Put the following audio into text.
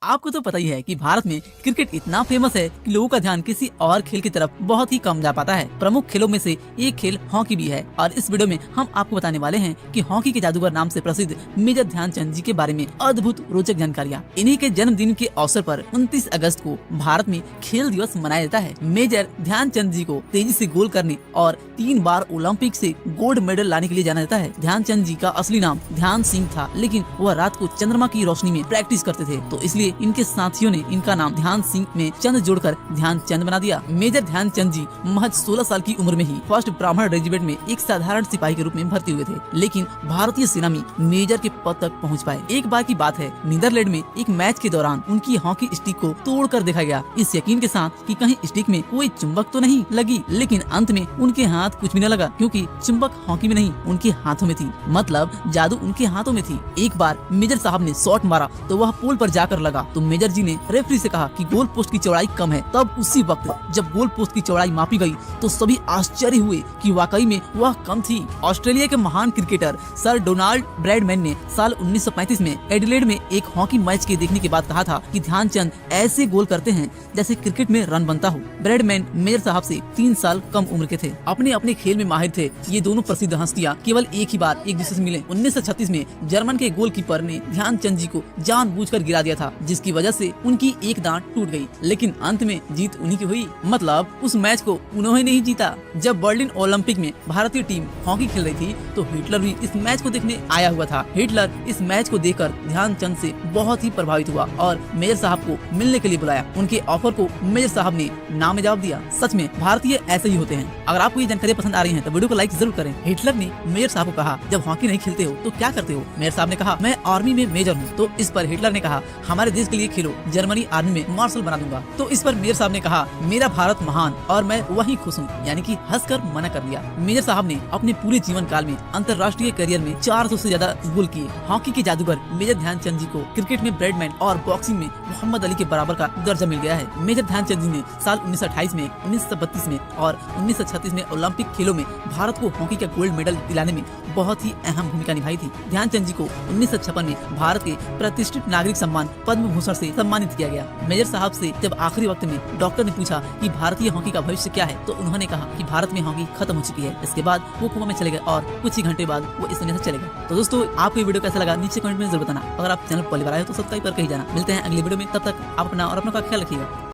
आपको तो पता ही है कि भारत में क्रिकेट इतना फेमस है कि लोगों का ध्यान किसी और खेल की तरफ बहुत ही कम जा पाता है। प्रमुख खेलों में से एक खेल हॉकी भी है और इस वीडियो में हम आपको बताने वाले हैं कि हॉकी के जादूगर नाम से प्रसिद्ध मेजर ध्यानचंद जी के बारे में अद्भुत रोचक जानकारियाँ। इन्हीं के जन्मदिन के अवसर पर 29 अगस्त को भारत में खेल दिवस मनाया जाता है। मेजर ध्यानचंद जी को तेजी से गोल करने और 3 बार ओलंपिक से गोल्ड मेडल लाने के लिए जाना जाता है। ध्यानचंद जी का असली नाम ध्यान सिंह था, लेकिन वह रात को चंद्रमा की रोशनी में प्रैक्टिस करते थे, तो इसलिए इनके साथियों ने इनका नाम ध्यान सिंह में चंद जोड़कर ध्यानचंद बना दिया। मेजर ध्यानचंद जी महज 16 साल की उम्र में ही फर्स्ट ब्राह्मण रेजिमेंट में एक साधारण सिपाही के रूप में भर्ती हुए थे, लेकिन भारतीय सेना में मेजर के पद तक पहुंच पाए। एक बार की बात है, नीदरलैंड में एक मैच के दौरान उनकी हॉकी स्टिक को तोड़कर देखा गया, इस यकीन के साथ कि कहीं स्टिक में कोई चुंबक तो नहीं लगी, लेकिन अंत में उनके हाथ कुछ भी न लगा, क्योंकि चुंबक हॉकी में नहीं उनके हाथों में थी। मतलब जादू उनके हाथों में थी। एक बार मेजर साहब ने शॉट मारा तो वह पोल पर जाकर लगा, तो मेजर जी ने रेफरी से कहा कि गोल पोस्ट की चौड़ाई कम है। तब उसी वक्त जब गोल पोस्ट की चौड़ाई मापी गई तो सभी आश्चर्य हुए कि वाकई में वह कम थी। ऑस्ट्रेलिया के महान क्रिकेटर सर डोनाल्ड ब्रैडमैन ने साल 1935 में एडिलेड में एक हॉकी मैच के देखने के बाद कहा था कि ध्यानचंद ऐसे गोल करते हैं जैसे क्रिकेट में रन बनता हो। ब्रैडमैन मेजर साहब से 3 साल कम उम्र के थे, अपने अपने खेल में माहिर थे। ये दोनों प्रसिद्ध हस्तियां केवल एक ही बार एक दूसरे से मिले। 1936 में जर्मन के गोलकीपर ने ध्यानचंद जी को जानबूझकर गिरा दिया था, जिसकी वजह से उनकी एक दांत टूट गई, लेकिन अंत में जीत उन्हीं की हुई। मतलब उस मैच को उन्होंने नहीं जीता। जब बर्लिन ओलंपिक में भारतीय टीम हॉकी खेल रही थी तो हिटलर भी इस मैच को देखने आया हुआ था। हिटलर इस मैच को देखकर ध्यानचंद से बहुत ही प्रभावित हुआ और मेजर साहब को मिलने के लिए बुलाया। उनके ऑफर को मेजर साहब ने नाम में जवाब दिया। सच में भारतीय ऐसे ही होते हैं। अगर आपको ये जानकारी पसंद आ रही है तो वीडियो को लाइक जरूर करें। हिटलर ने मेजर साहब को कहा, जब हॉकी नहीं खेलते हो तो क्या करते हो? मेजर साहब ने कहा, मैं आर्मी में मेजर हूँ। तो इस पर हिटलर ने कहा, हमारे देश के लिए खेलो, जर्मनी आर्मी में मार्शल बना दूंगा। तो इस पर मेजर साहब ने कहा, मेरा भारत महान और मैं वहीं खुश हूँ, यानी कि हंसकर मना कर दिया। मेजर साहब ने अपने पूरे जीवन काल में अंतर्राष्ट्रीय करियर में 400 से ज्यादा गोल किए। हॉकी के जादूगर मेजर ध्यानचंद जी को क्रिकेट में ब्रैडमैन और बॉक्सिंग में मोहम्मद अली के बराबर का दर्जा मिल गया है। मेजर ध्यानचंद जी ने साल 1928 में, 1932 में और 1936 में ओलंपिक खेलों में भारत को हॉकी का गोल्ड मेडल दिलाने में बहुत ही अहम भूमिका निभाई थी। ध्यानचंद जी को 1956 में भारत के प्रतिष्ठित नागरिक सम्मान पद्म भूषण से सम्मानित किया गया। मेजर साहब से जब आखिरी वक्त में डॉक्टर ने पूछा कि भारतीय हॉकी का भविष्य क्या है, तो उन्होंने कहा कि भारत में हॉकी खत्म हो चुकी है। इसके बाद वो कोमा में चले गए और कुछ ही घंटे बाद वो इस दुनिया से चले गए। तो दोस्तों, आपको ये वीडियो कैसा लगा नीचे कमेंट में जरूर बताना। अगर आप चैनल पर पहली बार आए तो सब्सक्राइब करके ही जाना। मिलते हैं अगली वीडियो में, तब तक आप अपना और अपनों का ख्याल रखिएगा।